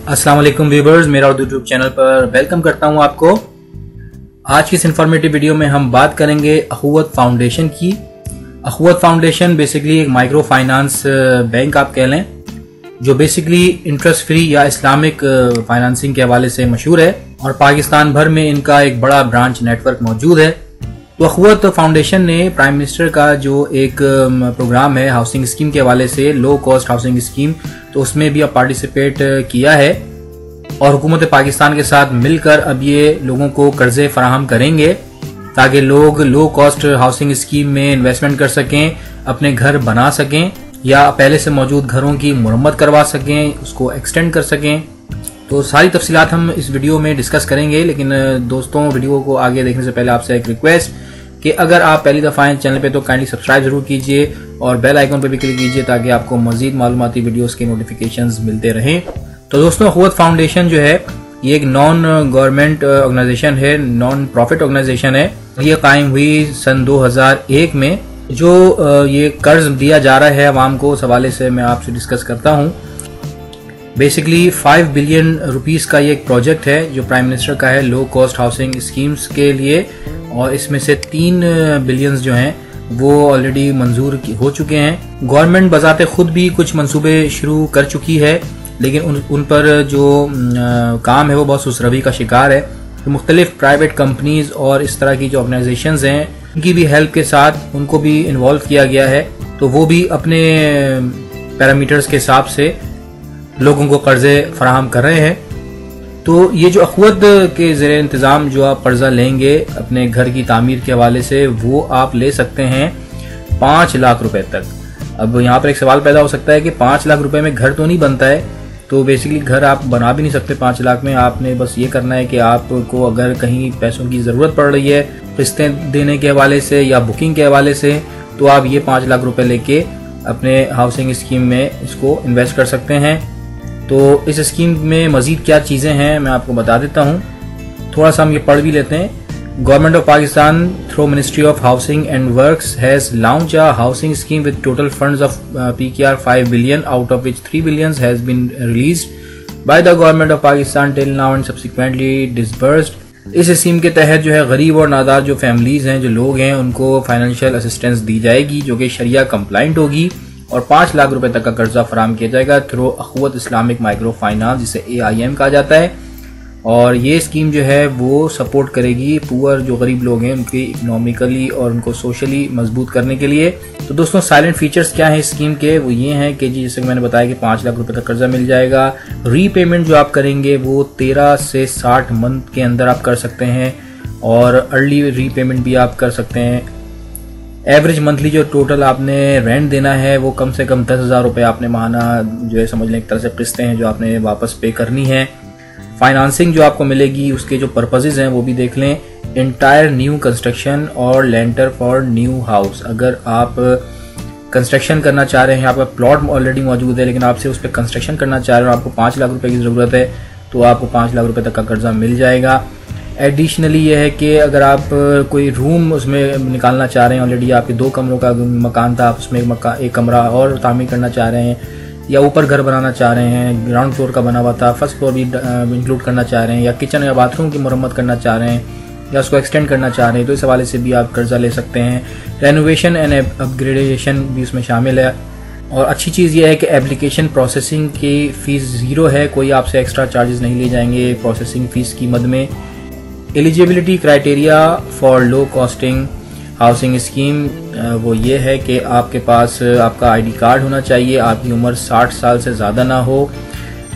अस्सलाम वालेकुम व्यूअर्स, मेरा यूट्यूब चैनल पर वेलकम करता हूं आपको। आज की इस इन्फॉर्मेटिव वीडियो में हम बात करेंगे अखुवत फाउंडेशन की। अखुवत फाउंडेशन बेसिकली एक माइक्रो फाइनेंस बैंक आप कह लें, जो बेसिकली इंटरेस्ट फ्री या इस्लामिक फाइनेंसिंग के हवाले से मशहूर है और पाकिस्तान भर में इनका एक बड़ा ब्रांच नेटवर्क मौजूद है। तो अखुवत फाउंडेशन ने प्राइम मिनिस्टर का जो एक प्रोग्राम है हाउसिंग स्कीम के हवाले से, लो कॉस्ट हाउसिंग स्कीम, तो उसमें भी अब पार्टिसिपेट किया है और हुकूमत पाकिस्तान के साथ मिलकर अब ये लोगों को कर्जे फराहम करेंगे ताकि लोग लो कॉस्ट हाउसिंग स्कीम में इन्वेस्टमेंट कर सकें, अपने घर बना सकें या पहले से मौजूद घरों की मुरम्मत करवा सकें, उसको एक्सटेंड कर सकें। तो सारी तफसीलात हम इस वीडियो में डिस्कस करेंगे, लेकिन दोस्तों वीडियो को आगे देखने से पहले आपसे एक रिक्वेस्ट कि अगर आप पहली दफ़ा आए चैनल पे तो काइंडली सब्सक्राइब जरूर कीजिए और बेल आइकन पर भी क्लिक कीजिए ताकि आपको मजीद मालूमाती वीडियोस के नोटिफिकेशंस मिलते रहें। तो दोस्तों, अखुवत फाउंडेशन जो है ये एक नॉन गवर्नमेंट ऑर्गेनाइजेशन है, नॉन प्रॉफिट ऑर्गेनाइजेशन है। ये कायम हुई सन 2001 में। जो ये कर्ज दिया जा रहा है अवाम को, उस हवाले से मैं आपसे डिस्कस करता हूँ। बेसिकली 5 बिलियन रुपीस का ये एक प्रोजेक्ट है जो प्राइम मिनिस्टर का है लो कॉस्ट हाउसिंग स्कीम्स के लिए, और इसमें से 3 बिलियन जो हैं वो ऑलरेडी मंजूर हो चुके हैं। गवर्नमेंट बजाते खुद भी कुछ मंसूबे शुरू कर चुकी है, लेकिन उन पर जो काम है वो बहुत सुसरवी का शिकार है। तो मुख्तलिफ प्राइवेट कंपनीज और इस तरह की जो ऑर्गेनाइजेशंस हैं उनकी भी हेल्प के साथ उनको भी इन्वॉल्व किया गया है। तो वो भी अपने पैरामीटर्स के हिसाब से लोगों को कर्जे फराहम कर रहे हैं। तो ये जो अखुवत के ज़ेरे इंतज़ाम जो आप कर्जा लेंगे अपने घर की तामीर के हवाले से, वो आप ले सकते हैं 5 लाख रुपए तक। अब यहाँ पर एक सवाल पैदा हो सकता है कि 5 लाख रुपए में घर तो नहीं बनता है, तो बेसिकली घर आप बना भी नहीं सकते 5 लाख में। आपने बस ये करना है कि आपको अगर कहीं पैसों की ज़रूरत पड़ रही है किस्तें देने के हवाले से या बुकिंग के हवाले से, तो आप ये 5 लाख रुपए लेके अपने हाउसिंग स्कीम में इसको इन्वेस्ट कर सकते हैं। तो इस स्कीम में मजीद क्या चीज़ें हैं मैं आपको बता देता हूँ, थोड़ा सा हम ये पढ़ भी लेते हैं। Government of Pakistan through ministry of housing and works has launch a housing scheme with total funds of PKR 5 billion, out of which 3 billion has been released by the government of Pakistan till now and subsequently disbursed. इस scheme के तहत जो है गरीब और नादार जो families हैं, जो लोग हैं, उनको फाइनेंशियल असिस्टेंस दी जाएगी जो कि शरिया कंप्लाइंट होगी और 5 लाख रुपए तक का कर्जा फराहम किया जाएगा थ्रू अखुवत इस्लामिक माइक्रो फाइनेंस, जिसे AIM कहा जाता है। और ये स्कीम जो है वो सपोर्ट करेगी पुअर जो गरीब लोग हैं उनकी इकोनॉमिकली और उनको सोशली मजबूत करने के लिए। तो दोस्तों, साइलेंट फीचर्स क्या हैं इस स्कीम के, वो ये हैं कि जैसे मैंने बताया कि 5 लाख रुपए तक कर्जा मिल जाएगा। रीपेमेंट जो आप करेंगे वो 13 से 60 मंथ के अंदर आप कर सकते हैं और अर्ली रीपेमेंट भी आप कर सकते हैं। एवरेज मंथली जो टोटल आपने रेंट देना है वो कम से कम 10,000 रुपये आपने माहाना जो है समझ लें एक तरह से किस्तें हैं जो आपने वापस पे करनी है। फाइनेंसिंग जो आपको मिलेगी उसके जो पर्पसेस हैं वो भी देख लें। इंटायर न्यू कंस्ट्रक्शन और लेंटर फॉर न्यू हाउस। अगर आप कंस्ट्रक्शन करना चाह रहे हैं, आपका प्लॉट ऑलरेडी मौजूद है लेकिन आपसे उस पर कंस्ट्रक्शन करना चाह रहे हो, आपको 5 लाख रुपए की ज़रूरत है, तो आपको 5 लाख रुपए तक का कर्जा मिल जाएगा। एडिशनली ये है कि अगर आप कोई रूम उसमें निकालना चाह रहे हैं, ऑलरेडी आपके 2 कमरों का मकान था, आप उसमें एक कमरा और तामीर करना चाह रहे हैं, या ऊपर घर बनाना चाह रहे हैं, ग्राउंड फ्लोर का बना हुआ था, फर्स्ट फ्लोर भी इंक्लूड करना चाह रहे हैं, या किचन या बाथरूम की मरम्मत करना चाह रहे हैं या उसको एक्सटेंड करना चाह रहे हैं, तो इस हवाले से भी आप कर्जा ले सकते हैं। रेनोवेशन एंड अपग्रेडेशन भी उसमें शामिल है। और अच्छी चीज़ ये है कि एप्लीकेशन प्रोसेसिंग की फ़ीस 0 है, कोई आपसे एक्स्ट्रा चार्जेस नहीं लिए जाएंगे प्रोसेसिंग फ़ीस की मद में। Eligibility criteria for low costing housing scheme वो ये है कि आपके पास आपका ID कार्ड होना चाहिए, आपकी उम्र 60 साल से ज़्यादा ना हो,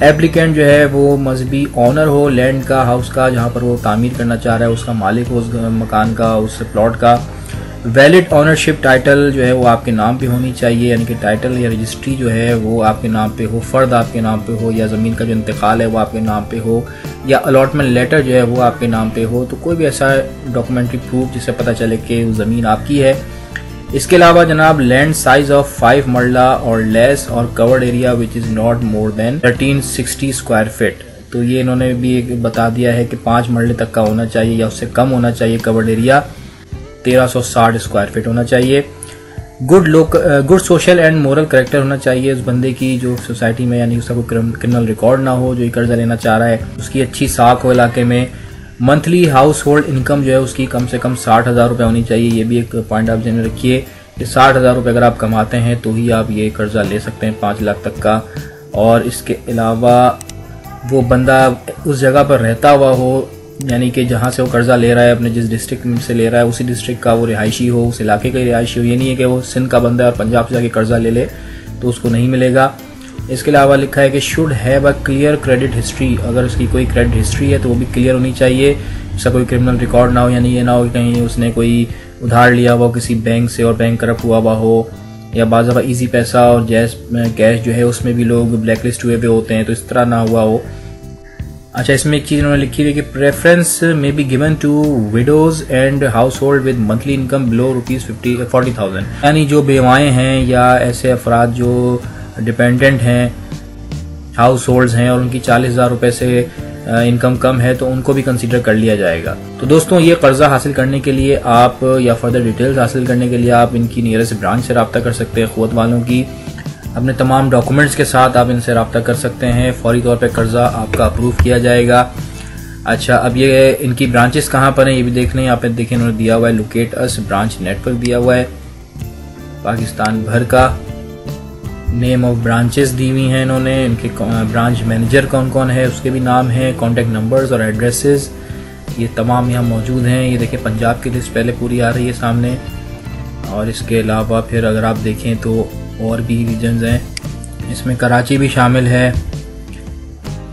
एप्लीकेंट जो है वो मजहबी ऑनर हो लैंड का, हाउस का, जहाँ पर वो तामीर करना चाह रहा है उसका मालिक हो उस मकान का, उस प्लॉट का। वैलिड ऑनरशिप टाइटल जो है वो आपके नाम पे होनी चाहिए, यानी कि टाइटल या रजिस्ट्री जो है वो आपके नाम पे हो, फ़र्द आपके नाम पे हो, या ज़मीन का जो इंतकाल है वो आपके नाम पे हो, या अलॉटमेंट लेटर जो है वो आपके नाम पे हो। तो कोई भी ऐसा डॉक्यूमेंट्री प्रूफ जिससे पता चले कि वो ज़मीन आपकी है। इसके अलावा जनाब लैंड साइज ऑफ 5 मरला और लेस और covered area which is not more than 1360 square feet. तो ये इन्होंने भी एक बता दिया है कि 5 मरले तक का होना चाहिए या उससे कम होना चाहिए कवर्ड एरिया, 1360 स्क्वायर फीट होना चाहिए। Good social and moral character होना चाहिए उस बंदे की, जो सोसाइटी में यानी उसका कोई क्रिमिनल रिकॉर्ड ना हो जो ये कर्जा लेना चाह रहा है, उसकी अच्छी साख हो इलाके में। मंथली हाउस होल्ड इनकम जो है उसकी कम से कम 60,000 रुपये होनी चाहिए। ये भी एक पॉइंट आप ध्यान में रखिए कि 60,000 रुपये अगर आप कमाते हैं तो ही आप ये कर्जा ले सकते हैं 5 लाख तक का। और इसके अलावा वो बंदा उस जगह पर रहता हुआ हो, यानी कि जहाँ से वो कर्जा ले रहा है, अपने जिस डिस्ट्रिक्ट से ले रहा है उसी डिस्ट्रिक्ट का वो रिहायशी हो, उस इलाके का रिहायशी हो। ये नहीं है कि वो सिंध का बंदा है और पंजाब से जाके कर्जा ले ले तो उसको नहीं मिलेगा। इसके अलावा लिखा है कि should have a clear credit history, अगर उसकी कोई क्रेडिट हिस्ट्री है तो वो भी क्लियर होनी चाहिए, उसका कोई क्रिमिनल रिकॉर्ड ना हो, यानी ये ना हो कि कहीं उसने कोई उधार लिया हुआ किसी बैंक से और बैंक करप्ट हुआ हुआ हो, या बाज़ दफ़ा ईजी पैसा और जैस कैश जो है उसमें भी लोग ब्लैकलिस्ट हुए हुए होते हैं, तो इस तरह ना हुआ हो। अच्छा, इसमें एक चीज़ उन्होंने लिखी हुई है कि preference may be given to widows and हाउस होल्ड विद मंथली इनकम बिलो ₹40,000, यानी जो बेवाएँ हैं या ऐसे अफराद जो डिपेंडेंट हैं, हाउस होल्ड्स हैं और उनकी 40,000 रुपये से इनकम कम है तो उनको भी कंसीडर कर लिया जाएगा। तो दोस्तों, ये कर्जा हासिल करने के लिए आप या फर्दर डिटेल्स हासिल करने के लिए आप इनकी नियरेस्ट ब्रांच से रब्ता कर सकते हैं। अखुवत वालों की अपने तमाम डॉक्यूमेंट्स के साथ आप इनसे रब्ता कर सकते हैं, फौरी तौर पे कर्जा आपका अप्रूव किया जाएगा। अच्छा, अब ये इनकी ब्रांचेस कहाँ पर हैं ये भी देख लें। यहाँ पे देखें उन्होंने दिया हुआ है लोकेट अस ब्रांच नेटवर्क दिया हुआ है पाकिस्तान भर का। नेम ऑफ ब्रांचेस दी हुई हैं इन्होंने, इनके ब्रांच मैनेजर कौन कौन है उसके भी नाम हैं, कॉन्टैक्ट नंबर्स और एड्रेसेस ये तमाम यहाँ मौजूद हैं। ये देखिए पंजाब की लिस्ट पहले पूरी आ रही है सामने, और इसके अलावा फिर अगर आप देखें तो और भी रीजन्स हैं, इसमें कराची भी शामिल है,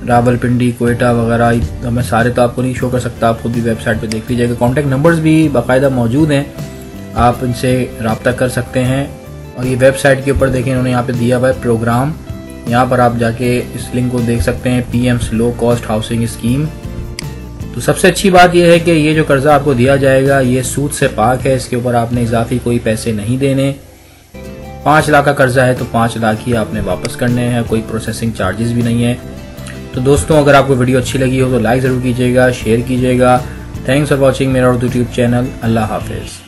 रावलपिंडी, कोयटा वगैरह। तो मैं सारे तो आपको नहीं शो कर सकता, आप खुद भी वेबसाइट पे देख लीजिएगा। कॉन्टैक्ट नंबर्स भी बाकायदा मौजूद हैं, आप इनसे रब्ता कर सकते हैं। और ये वेबसाइट के ऊपर देखें उन्होंने यहाँ पे दिया हुआ है प्रोग्राम, यहाँ पर आप जाके इस लिंक को देख सकते हैं, PM's low cost housing scheme. तो सबसे अच्छी बात यह है कि ये जो कर्जा आपको दिया जाएगा ये सूद से पाक है, इसके ऊपर आपने इजाफी कोई पैसे नहीं देने। 5 लाख का कर्जा है तो 5 लाख ही आपने वापस करने हैं, कोई प्रोसेसिंग चार्जेस भी नहीं है। तो दोस्तों, अगर आपको वीडियो अच्छी लगी हो तो लाइक ज़रूर कीजिएगा, शेयर कीजिएगा। थैंक्स फॉर वॉचिंग मेरा उर्दू यूट्यूब चैनल। अल्लाह हाफिज़।